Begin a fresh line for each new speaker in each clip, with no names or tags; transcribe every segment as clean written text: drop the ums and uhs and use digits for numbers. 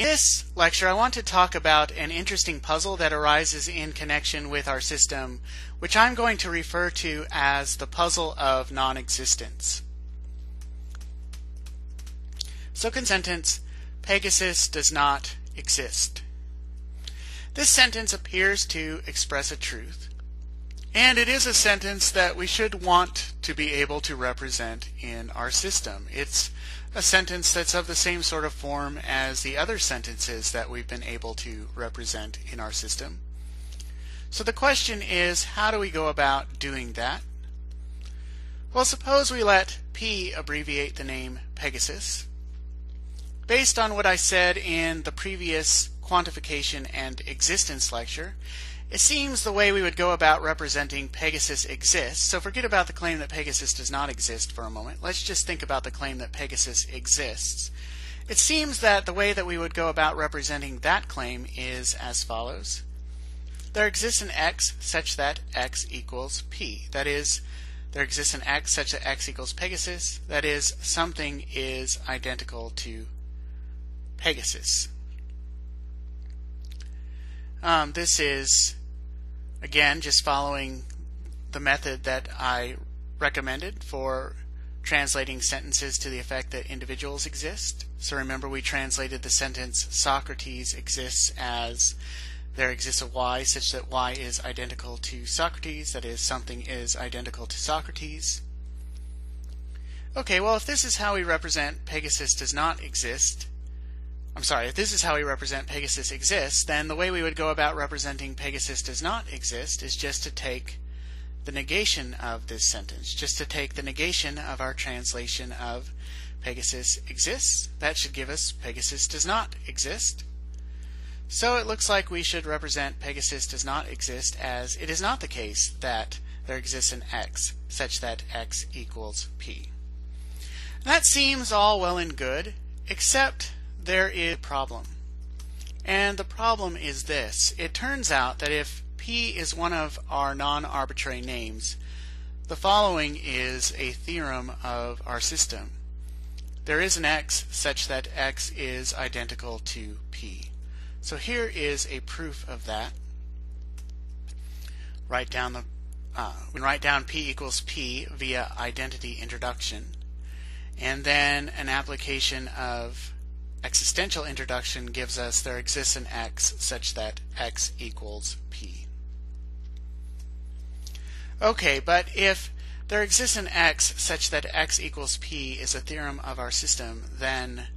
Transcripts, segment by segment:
In this lecture, I want to talk about an interesting puzzle that arises in connection with our system, which I'm going to refer to as the puzzle of non-existence. So, sentence, Pegasus does not exist. This sentence appears to express a truth, and it is a sentence that we should want to be able to represent in our system. It's a sentence that's of the same sort of form as the other sentences that we've been able to represent in our system. So the question is, how do we go about doing that? Well, suppose we let P abbreviate the name Pegasus. Based on what I said in the previous quantification and existence lecture, it seems the way we would go about representing Pegasus exists. So forget about the claim that Pegasus does not exist for a moment. Let's just think about the claim that Pegasus exists. It seems that the way that we would go about representing that claim is as follows. There exists an x such that x equals P. That is, there exists an x such that x equals Pegasus. That is, something is identical to Pegasus. This is, again, just following the method that I recommended for translating sentences to the effect that individuals exist. So remember, we translated the sentence Socrates exists as there exists a y such that y is identical to Socrates, that is, something is identical to Socrates. Okay, well, if this is how we represent Pegasus does not exist, if this is how we represent Pegasus exists, then the way we would go about representing Pegasus does not exist is just to take the negation of this sentence, just to take the negation of our translation of Pegasus exists. That should give us Pegasus does not exist. So it looks like we should represent Pegasus does not exist as it is not the case that there exists an x such that x equals P. That seems all well and good, except there is a problem. And the problem is this. It turns out that if P is one of our non-arbitrary names, the following is a theorem of our system. There is an x such that x is identical to P. So here is a proof of that. We write down P equals P via identity introduction, and then an application of existential introduction gives us there exists an x such that x equals P. Okay, but if there exists an x such that x equals P is a theorem of our system, then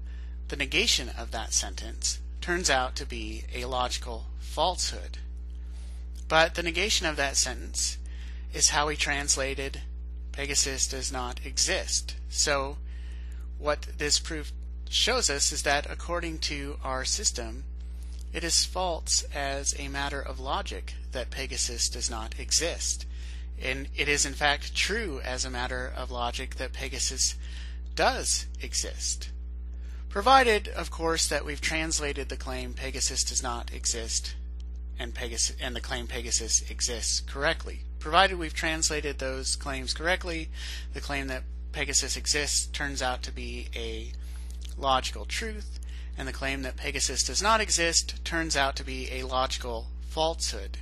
the negation of that sentence turns out to be a logical falsehood. But the negation of that sentence is how we translated Pegasus does not exist. So what this proof shows us is that according to our system, it is false as a matter of logic that Pegasus does not exist. And it is in fact true as a matter of logic that Pegasus does exist. Provided, of course, that we've translated the claim Pegasus does not exist and the claim Pegasus exists correctly. Provided we've translated those claims correctly, the claim that Pegasus exists turns out to be a logical truth, and the claim that Pegasus does not exist turns out to be a logical falsehood.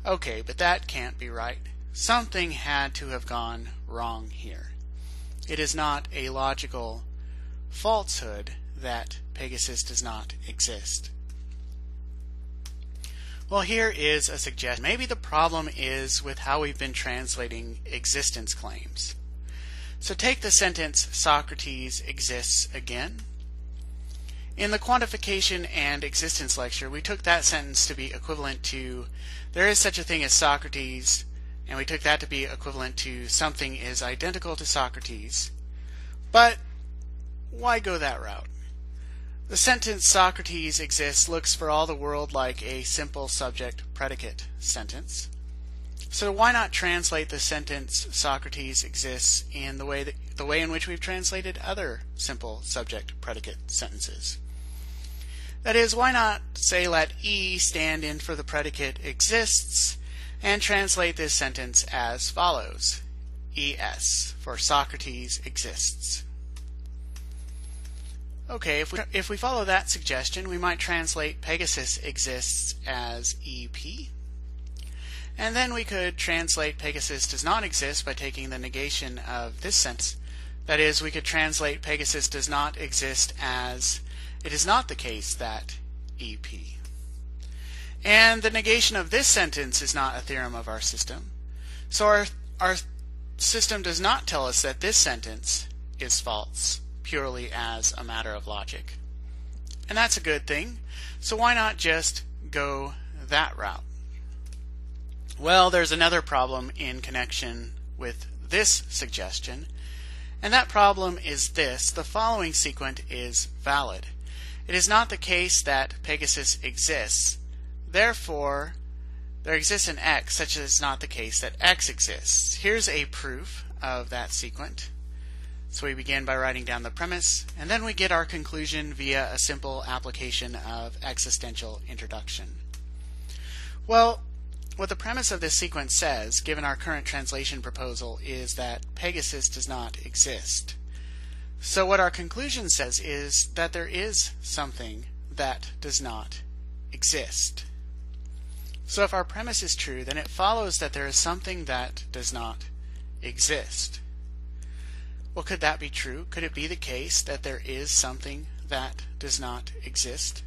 Okay, but that can't be right. Something had to have gone wrong here. It is not a logical falsehood that Pegasus does not exist. Well, here is a suggestion. Maybe the problem is with how we've been translating existence claims. So take the sentence Socrates exists again. In the quantification and existence lecture, we took that sentence to be equivalent to there is such a thing as Socrates, and we took that to be equivalent to something is identical to Socrates. But why go that route? The sentence Socrates exists looks for all the world like a simple subject-predicate sentence. So why not translate the sentence Socrates exists in the way in which we've translated other simple subject-predicate sentences? That is, why not say let E stand in for the predicate exists and translate this sentence as follows. ES, for Socrates exists. Okay, if we follow that suggestion, we might translate Pegasus exists as EP. And then we could translate Pegasus does not exist by taking the negation of this sentence. That is, we could translate Pegasus does not exist as it is not the case that EP. And the negation of this sentence is not a theorem of our system. So our system does not tell us that this sentence is false purely as a matter of logic. And that's a good thing. So why not just go that route? Well, there's another problem in connection with this suggestion, and that problem is this: the following sequent is valid. It is not the case that Pegasus exists. Therefore, there exists an x such that it's not the case that x exists. Here's a proof of that sequent. So we begin by writing down the premise, and then we get our conclusion via a simple application of existential introduction. Well, what the premise of this sequence says, given our current translation proposal, is that Pegasus does not exist. So what our conclusion says is that there is something that does not exist. So if our premise is true, then it follows that there is something that does not exist. Well, could that be true? Could it be the case that there is something that does not exist?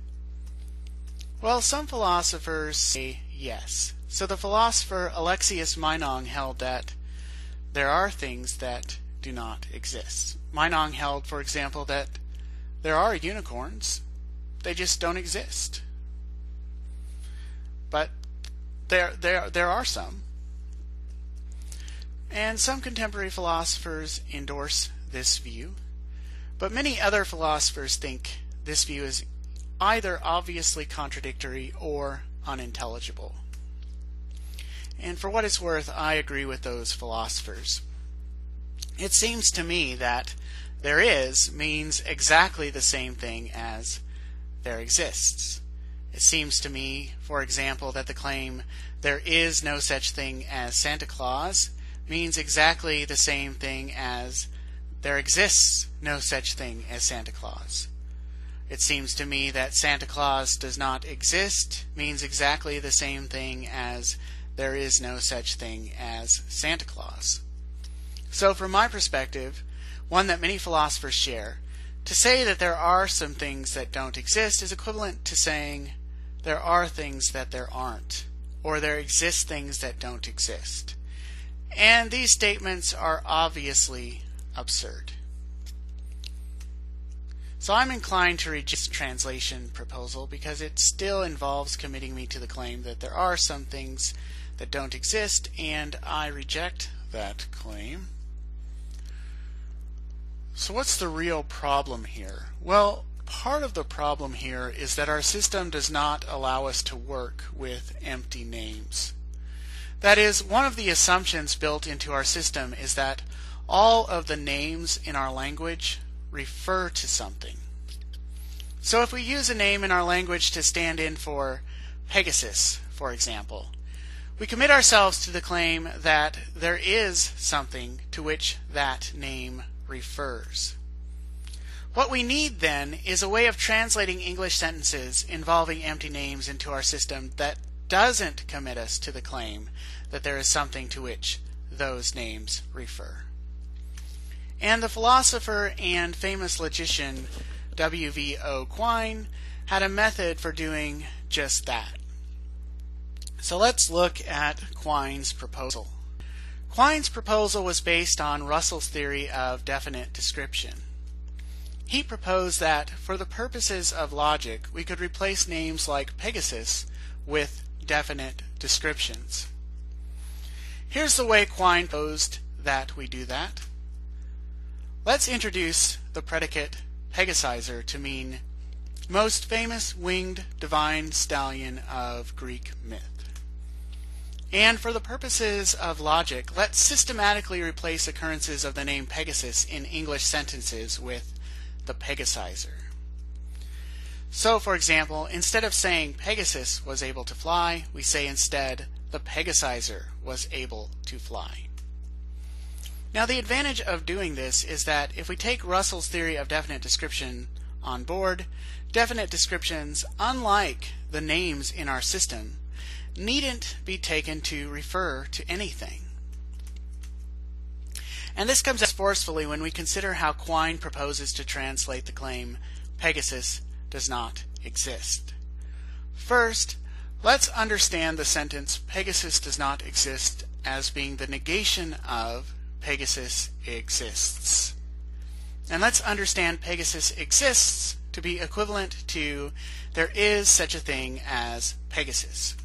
Well, some philosophers say yes. So the philosopher Alexius Meinong held that there are things that do not exist. Meinong held, for example, that there are unicorns. They just don't exist. But there are some. And some contemporary philosophers endorse this view, but many other philosophers think this view is either obviously contradictory or unintelligible. And for what it's worth, I agree with those philosophers. It seems to me that there is means exactly the same thing as there exists. It seems to me, for example, that the claim there is no such thing as Santa Claus means exactly the same thing as there exists no such thing as Santa Claus. It seems to me that Santa Claus does not exist means exactly the same thing as there is no such thing as Santa Claus. So from my perspective, one that many philosophers share, to say that there are some things that don't exist is equivalent to saying there are things that there aren't, or there exist things that don't exist. And these statements are obviously absurd. So I'm inclined to reject this translation proposal because it still involves committing me to the claim that there are some things that don't exist, and I reject that claim. So what's the real problem here? Well, part of the problem here is that our system does not allow us to work with empty names. That is, one of the assumptions built into our system is that all of the names in our language refer to something. So if we use a name in our language to stand in for Pegasus, for example, we commit ourselves to the claim that there is something to which that name refers. What we need then is a way of translating English sentences involving empty names into our system that doesn't commit us to the claim that there is something to which those names refer. And the philosopher and famous logician W.V.O. Quine had a method for doing just that. So let's look at Quine's proposal. Quine's proposal was based on Russell's theory of definite description. He proposed that for the purposes of logic, we could replace names like Pegasus with definite descriptions. Here's the way Quine proposed that we do that. Let's introduce the predicate Pegasizer to mean most famous winged divine stallion of Greek myth. And for the purposes of logic, let's systematically replace occurrences of the name Pegasus in English sentences with the Pegasizer. So, for example, instead of saying Pegasus was able to fly, we say instead the Pegasizer was able to fly. Now, the advantage of doing this is that if we take Russell's theory of definite description on board, definite descriptions, unlike the names in our system, needn't be taken to refer to anything. And this comes out forcefully when we consider how Quine proposes to translate the claim, Pegasus does not exist. First, let's understand the sentence, Pegasus does not exist, as being the negation of Pegasus exists. And let's understand Pegasus exists to be equivalent to there is such a thing as Pegasus.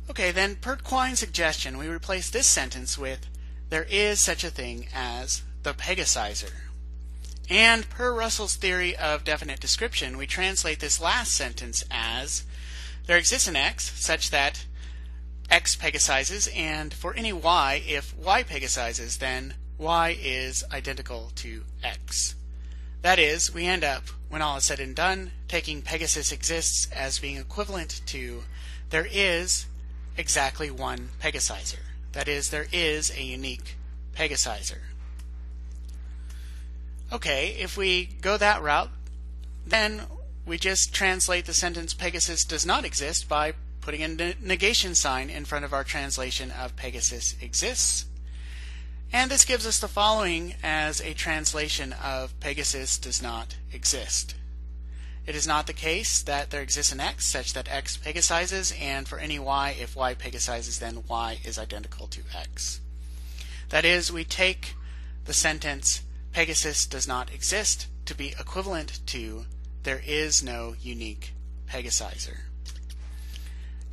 Okay, then per Quine's suggestion, we replace this sentence with there is such a thing as the Pegasizer. And per Russell's theory of definite description, we translate this last sentence as there exists an X such that X Pegasizes, and for any Y, if Y Pegasizes, then Y is identical to X. That is, we end up, when all is said and done, taking Pegasus exists as being equivalent to there is exactly one Pegasizer. That is, there is a unique Pegasizer. Okay, if we go that route, then we just translate the sentence Pegasus does not exist by putting a negation sign in front of our translation of Pegasus exists. And this gives us the following as a translation of Pegasus does not exist. It is not the case that there exists an X such that X Pegasizes, and for any Y, if Y Pegasizes, then Y is identical to X. That is, we take the sentence Pegasus does not exist to be equivalent to there is no unique Pegasizer.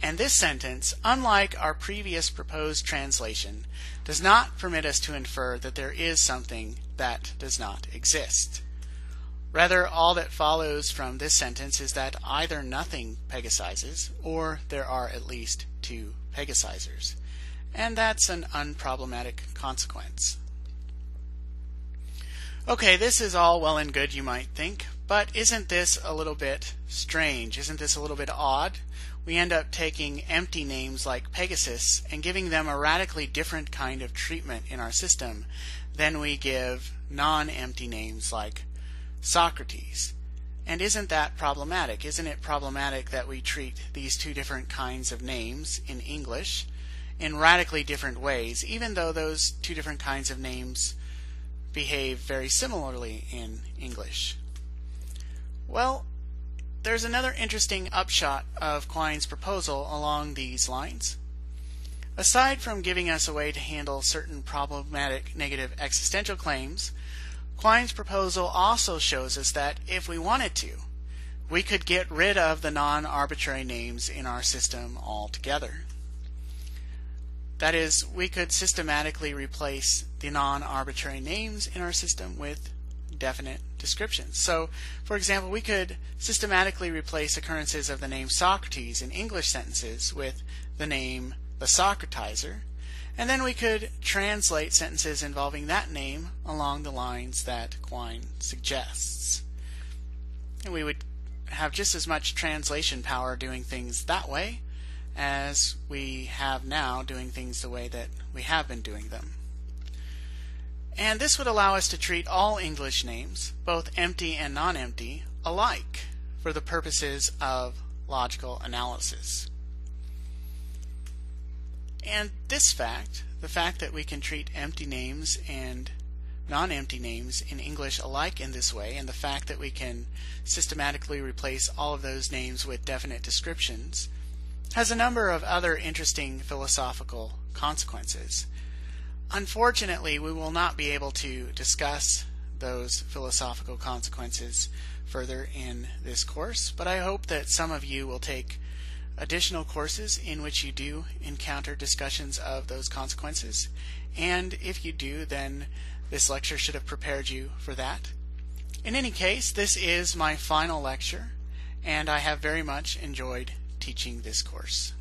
And this sentence, unlike our previous proposed translation, does not permit us to infer that there is something that does not exist. Rather, all that follows from this sentence is that either nothing Pegasizes, or there are at least two Pegasizers. And that's an unproblematic consequence. Okay, this is all well and good, you might think, but isn't this a little bit strange? Isn't this a little bit odd? We end up taking empty names like Pegasus and giving them a radically different kind of treatment in our system than we give non-empty names like Socrates. And isn't that problematic? Isn't it problematic that we treat these two different kinds of names in English in radically different ways, even though those two different kinds of names behave very similarly in English? Well, there's another interesting upshot of Quine's proposal along these lines. Aside from giving us a way to handle certain problematic negative existential claims, Quine's proposal also shows us that if we wanted to, we could get rid of the non-arbitrary names in our system altogether. That is, we could systematically replace the non-arbitrary names in our system with definite descriptions. So, for example, we could systematically replace occurrences of the name Socrates in English sentences with the name the Socratizer, and then we could translate sentences involving that name along the lines that Quine suggests. And we would have just as much translation power doing things that way as we have now doing things the way that we have been doing them. And this would allow us to treat all English names, both empty and non-empty, alike for the purposes of logical analysis. And this fact, the fact that we can treat empty names and non-empty names in English alike in this way, and the fact that we can systematically replace all of those names with definite descriptions, has a number of other interesting philosophical consequences. Unfortunately, we will not be able to discuss those philosophical consequences further in this course, but I hope that some of you will take additional courses in which you do encounter discussions of those consequences, and if you do, then this lecture should have prepared you for that. In any case, this is my final lecture, and I have very much enjoyed teaching this course.